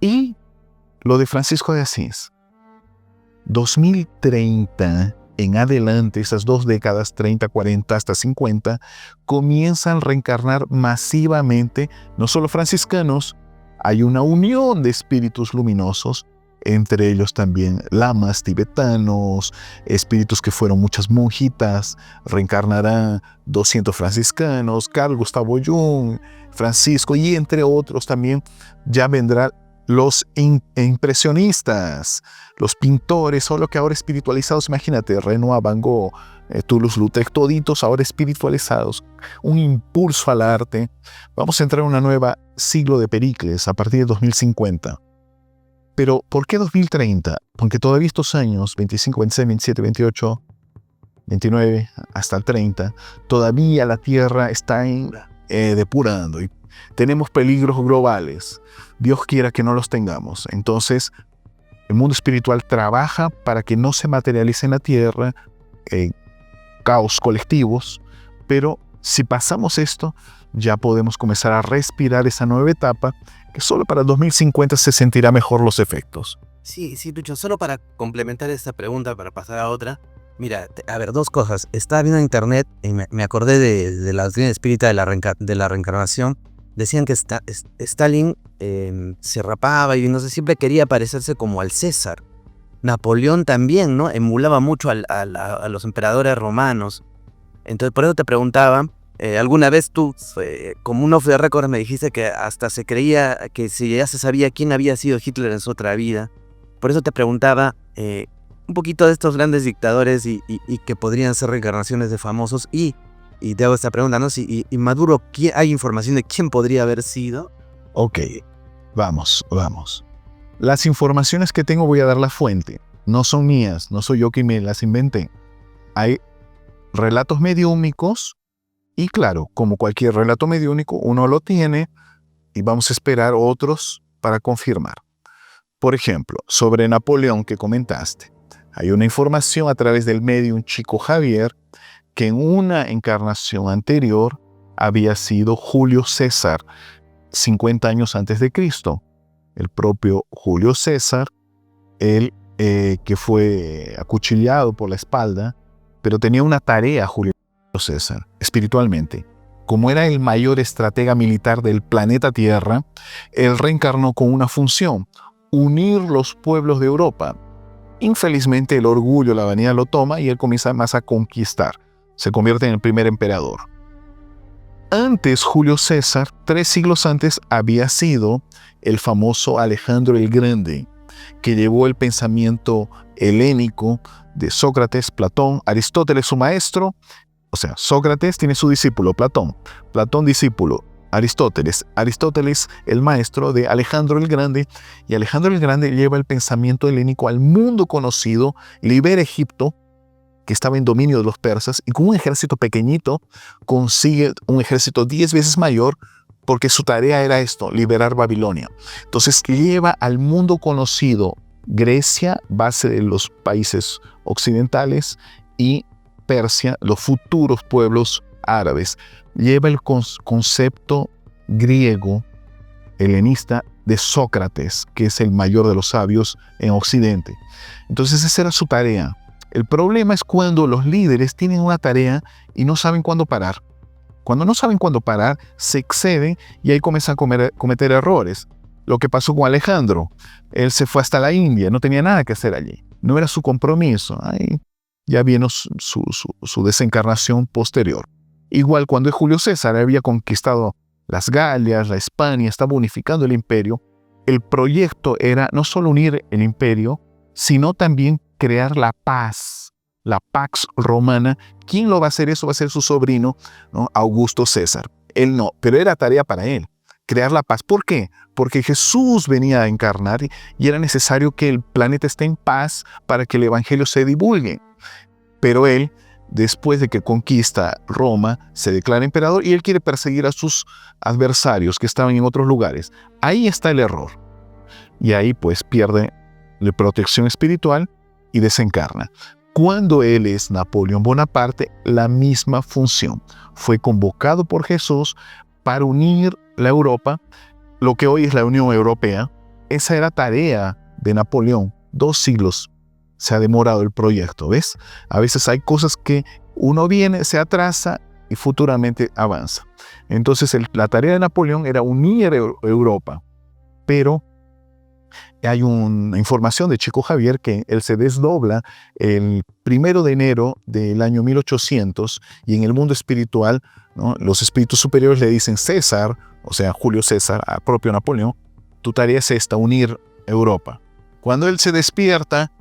Y lo de Francisco de Asís, 2030 en adelante, esas 2 décadas, 30, 40 hasta 50, comienzan a reencarnar masivamente, no solo franciscanos, hay una unión de espíritus luminosos, entre ellos también lamas tibetanos, espíritus que fueron muchas monjitas, reencarnarán 200 franciscanos, Carl Gustavo Jung, Francisco, y entre otros también ya vendrán los impresionistas, los pintores, solo que ahora espiritualizados. Imagínate, Renoir, Van Gogh, Toulouse-Lautrec, toditos ahora espiritualizados, un impulso al arte. Vamos a entrar en una nueva siglo de Pericles a partir de 2050. Pero, ¿por qué 2030? Porque todavía estos años, 25, 26, 27, 28, 29, hasta el 30, todavía la Tierra está depurando y tenemos peligros globales. Dios quiera que no los tengamos. Entonces, el mundo espiritual trabaja para que no se materialice en la Tierra caos colectivos, pero si pasamos esto, ya podemos comenzar a respirar esa nueva etapa que solo para 2050 se sentirá mejor los efectos. Sí, Lucho, solo para complementar esta pregunta, para pasar a otra. Mira, a ver, 2 cosas. Estaba viendo en internet y me acordé de la doctrina espírita de la reencarnación. Decían que Stalin se rapaba y no sé, siempre quería parecerse como al César. Napoleón también, ¿no? Emulaba mucho a los emperadores romanos. Entonces, por eso te preguntaba, alguna vez tú, como un off the record, me dijiste que hasta se creía que si ya se sabía quién había sido Hitler en su otra vida. Por eso te preguntaba un poquito de estos grandes dictadores y que podrían ser reencarnaciones de famosos. Y te hago esta pregunta, ¿no? Si y Maduro, ¿hay información de quién podría haber sido? Ok, vamos. Las informaciones que tengo voy a dar la fuente. No son mías, no soy yo quien me las inventé. Hay relatos mediúmicos y claro, como cualquier relato mediúmico, uno lo tiene y vamos a esperar otros para confirmar. Por ejemplo, sobre Napoleón que comentaste, hay una información a través del medium Chico Javier que en una encarnación anterior había sido Julio César, 50 años antes de Cristo. El propio Julio César, él que fue acuchillado por la espalda, pero tenía una tarea Julio César, espiritualmente. Como era el mayor estratega militar del planeta Tierra, él reencarnó con una función: unir los pueblos de Europa. Infelizmente el orgullo, la vanidad lo toma y él comienza más a conquistar. Se convierte en el primer emperador. Antes, Julio César, 3 siglos antes, había sido el famoso Alejandro el Grande, que llevó el pensamiento helénico de Sócrates, Platón, Aristóteles, su maestro. O sea, Sócrates tiene su discípulo, Platón discípulo, Aristóteles el maestro de Alejandro el Grande, y Alejandro el Grande lleva el pensamiento helénico al mundo conocido, libera Egipto, que estaba en dominio de los persas, y con un ejército pequeñito consigue un ejército 10 veces mayor, porque su tarea era esto, liberar Babilonia. Entonces lleva al mundo conocido Grecia, base de los países occidentales, y Persia, los futuros pueblos árabes. Lleva el concepto griego helenista de Sócrates, que es el mayor de los sabios en Occidente. Entonces esa era su tarea. El problema es cuando los líderes tienen una tarea y no saben cuándo parar. Cuando no saben cuándo parar, se exceden y ahí comienzan a cometer errores. Lo que pasó con Alejandro. Él se fue hasta la India, no tenía nada que hacer allí. No era su compromiso. Ahí ya vino su desencarnación posterior. Igual cuando Julio César había conquistado las Galias, la Hispania, estaba unificando el imperio, el proyecto era no solo unir el imperio, sino también crear la paz, la Pax Romana. ¿Quién lo va a hacer eso? Va a ser su sobrino, ¿no? Augusto César. Él no, pero era tarea para él, crear la paz. ¿Por qué? Porque Jesús venía a encarnar y era necesario que el planeta esté en paz para que el evangelio se divulgue. Pero él, después de que conquista Roma, se declara emperador y él quiere perseguir a sus adversarios que estaban en otros lugares. Ahí está el error. Y ahí pues pierde la protección espiritual y desencarna. Cuando él es Napoleón Bonaparte, la misma función. Fue convocado por Jesús para unir la Europa, lo que hoy es la Unión Europea, esa era tarea de Napoleón. 2 siglos se ha demorado el proyecto, ¿ves? A veces hay cosas que uno viene, se atrasa y futuramente avanza. Entonces la tarea de Napoleón era unir Europa, pero hay una información de Chico Javier que él se desdobla el 1 de enero del año 1800 y en el mundo espiritual, ¿no?, los espíritus superiores le dicen: César, o sea, Julio César, a propio Napoleón, tu tarea es esta, unir Europa. Cuando él se despierta,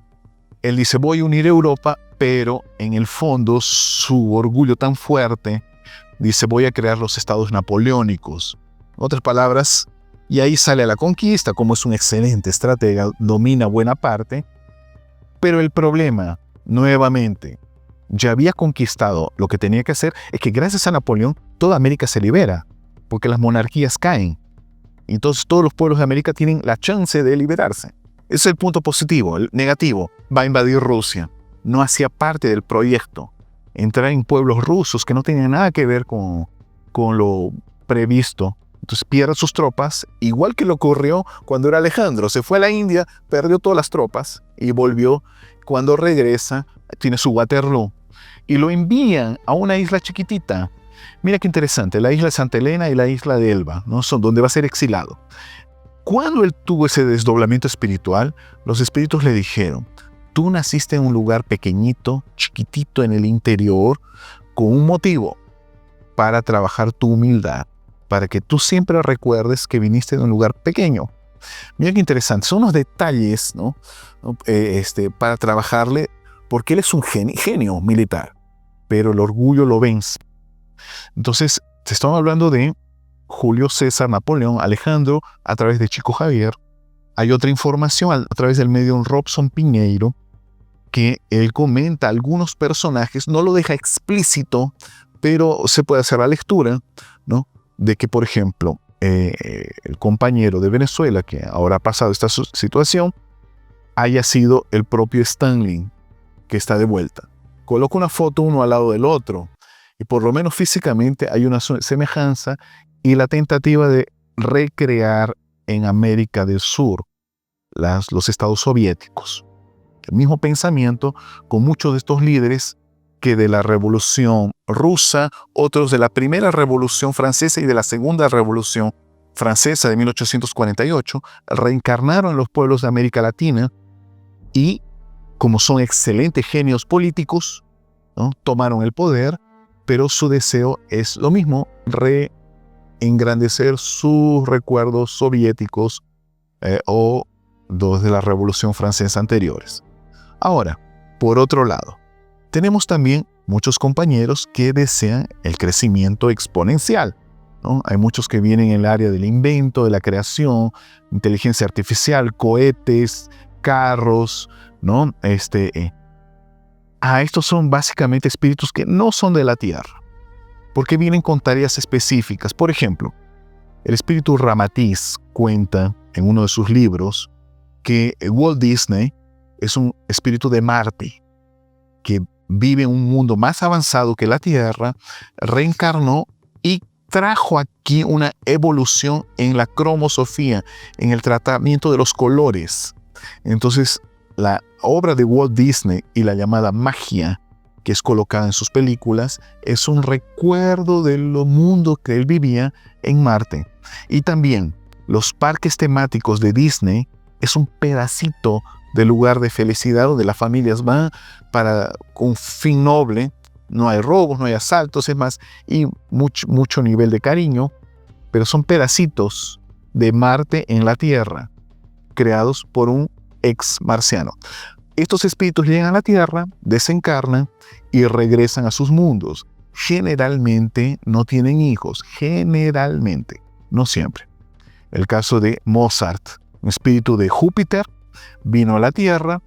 él dice: voy a unir Europa, pero en el fondo su orgullo tan fuerte dice: voy a crear los estados napoleónicos. En otras palabras, y ahí sale a la conquista, como es un excelente estratega, domina buena parte, pero el problema, nuevamente, ya había conquistado lo que tenía que hacer, es que gracias a Napoleón toda América se libera, porque las monarquías caen. Entonces todos los pueblos de América tienen la chance de liberarse. Ese es el punto positivo. El negativo: va a invadir Rusia. No hacía parte del proyecto entrar en pueblos rusos que no tenían nada que ver con lo previsto. Entonces pierde sus tropas, igual que lo ocurrió cuando era Alejandro. Se fue a la India, perdió todas las tropas y volvió. Cuando regresa, tiene su Waterloo y lo envían a una isla chiquitita. Mira qué interesante, la isla de Santa Elena y la isla de Elba, ¿no?, son donde va a ser exilado. Cuando él tuvo ese desdoblamiento espiritual, los espíritus le dijeron: tú naciste en un lugar pequeñito, chiquitito en el interior, con un motivo: para trabajar tu humildad, para que tú siempre recuerdes que viniste de un lugar pequeño. Mira qué interesante, son unos detalles, ¿no?, para trabajarle, porque él es un genio militar, pero el orgullo lo vence. Entonces, te estamos hablando de Julio César, Napoleón, Alejandro, a través de Chico Javier. Hay otra información a través del medium Robson Piñeiro, que él comenta algunos personajes, no lo deja explícito, pero se puede hacer la lectura, ¿no?, de que, por ejemplo, el compañero de Venezuela, que ahora ha pasado esta situación, haya sido el propio Stanley, que está de vuelta. Coloca una foto uno al lado del otro, y por lo menos físicamente hay una semejanza, y la tentativa de recrear en América del Sur los estados soviéticos. El mismo pensamiento con muchos de estos líderes que de la Revolución Rusa, otros de la Primera Revolución Francesa y de la Segunda Revolución Francesa de 1848, reencarnaron en los pueblos de América Latina y, como son excelentes genios políticos, ¿no?, tomaron el poder, pero su deseo es lo mismo: engrandecer sus recuerdos soviéticos o los de la Revolución Francesa anteriores. Ahora, por otro lado, tenemos también muchos compañeros que desean el crecimiento exponencial, ¿no? Hay muchos que vienen en el área del invento, de la creación, inteligencia artificial, cohetes, carros, ¿no? Estos son básicamente espíritus que no son de la Tierra, porque vienen con tareas específicas. Por ejemplo, el espíritu Ramatiz cuenta en uno de sus libros que Walt Disney es un espíritu de Marte, que vive en un mundo más avanzado que la Tierra, reencarnó y trajo aquí una evolución en la cromosofía, en el tratamiento de los colores. Entonces, la obra de Walt Disney y la llamada magia, que es colocada en sus películas, es un recuerdo del mundo que él vivía en Marte. Y también los parques temáticos de Disney es un pedacito del lugar de felicidad donde las familias van con un fin noble. No hay robos, no hay asaltos, es más, y mucho nivel de cariño, pero son pedacitos de Marte en la Tierra, creados por un ex marciano. Estos espíritus llegan a la Tierra, desencarnan y regresan a sus mundos. Generalmente no tienen hijos, generalmente, no siempre. El caso de Mozart, un espíritu de Júpiter, vino a la Tierra,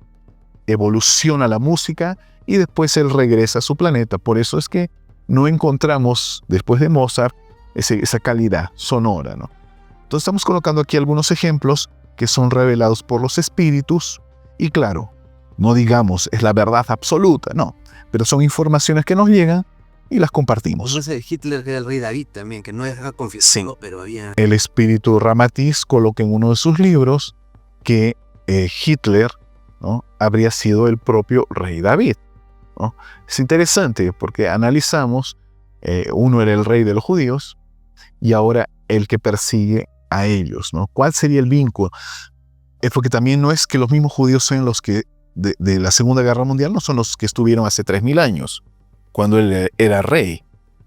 evoluciona la música y después él regresa a su planeta. Por eso es que no encontramos después de Mozart esa calidad sonora, ¿no? Entonces estamos colocando aquí algunos ejemplos que son revelados por los espíritus y claro, no digamos es la verdad absoluta, no, pero son informaciones que nos llegan y las compartimos. No sé, Hitler era el rey David también, que no era confesado, pero había... El espíritu Ramatiz coloca en uno de sus libros que Hitler, ¿no?, habría sido el propio rey David, ¿no? Es interesante porque analizamos, uno era el rey de los judíos y ahora el que persigue a ellos, ¿no? ¿Cuál sería el vínculo? Es porque también no es que los mismos judíos sean los que de la Segunda Guerra Mundial, no son los que estuvieron hace 3000 años, cuando él era rey.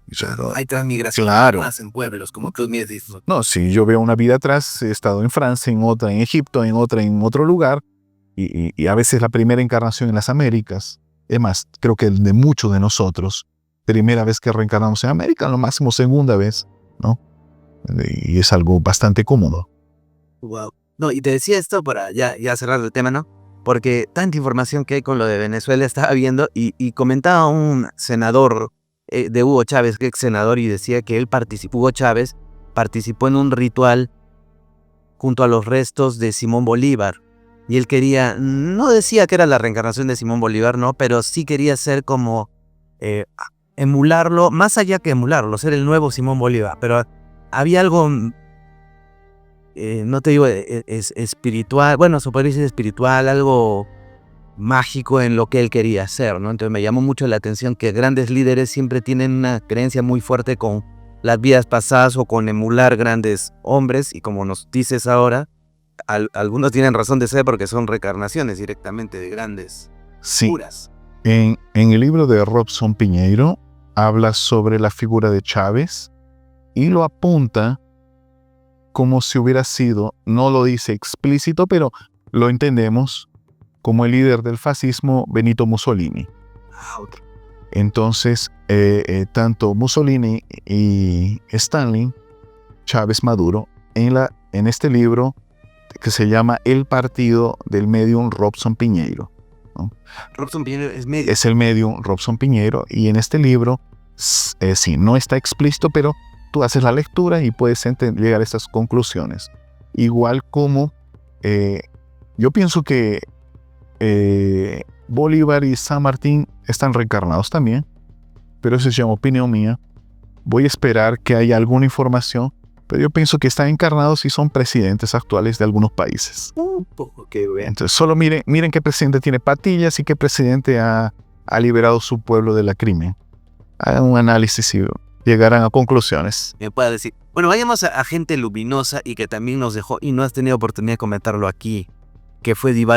O sea, Hay transmigración claro. más en pueblos, como tú me dices. No, si yo veo una vida atrás, he estado en Francia, en otra en Egipto, en otra en otro lugar, y a veces la primera encarnación en las Américas. Es más, creo que de muchos de nosotros, primera vez que reencarnamos en América, lo máximo segunda vez, ¿no? Y es algo bastante cómodo. Wow. No, y te decía esto para ya cerrar el tema, ¿no? Porque tanta información que hay con lo de Venezuela estaba viendo y comentaba un senador de Hugo Chávez, que ex senador, y decía que Hugo Chávez participó en un ritual junto a los restos de Simón Bolívar. Y él quería, no decía que era la reencarnación de Simón Bolívar, no, pero sí quería ser como emularlo, más allá que emularlo, ser el nuevo Simón Bolívar. Pero había algo, no te digo espiritual, bueno, se podría decir espiritual, algo mágico en lo que él quería hacer, ¿no? Entonces me llamó mucho la atención que grandes líderes siempre tienen una creencia muy fuerte con las vidas pasadas o con emular grandes hombres, y como nos dices ahora, algunos tienen razón de ser porque son reencarnaciones directamente de grandes Sí. figuras. En el libro de Robson Piñeiro habla sobre la figura de Chávez y lo apunta como si hubiera sido, no lo dice explícito, pero lo entendemos como el líder del fascismo, Benito Mussolini. Entonces, tanto Mussolini y Stalin, Chávez, Maduro, en este libro que se llama El Partido del Medium Robson Piñeiro, ¿no? Robson Piñeiro es medio. Es el medium Robson Piñeiro, y en este libro, sí, no está explícito, pero tú haces la lectura y puedes llegar a estas conclusiones. Igual como yo pienso que Bolívar y San Martín están reencarnados también, pero eso es ya opinión mía. Voy a esperar que haya alguna información, pero yo pienso que están encarnados y son presidentes actuales de algunos países. Qué bien. Entonces, solo miren qué presidente tiene patillas y qué presidente ha liberado su pueblo de la crimen. Hagan un análisis y llegarán a conclusiones. Me puede decir. Bueno, vayamos a gente luminosa y que también nos dejó y no has tenido oportunidad de comentarlo aquí, que fue Divaldo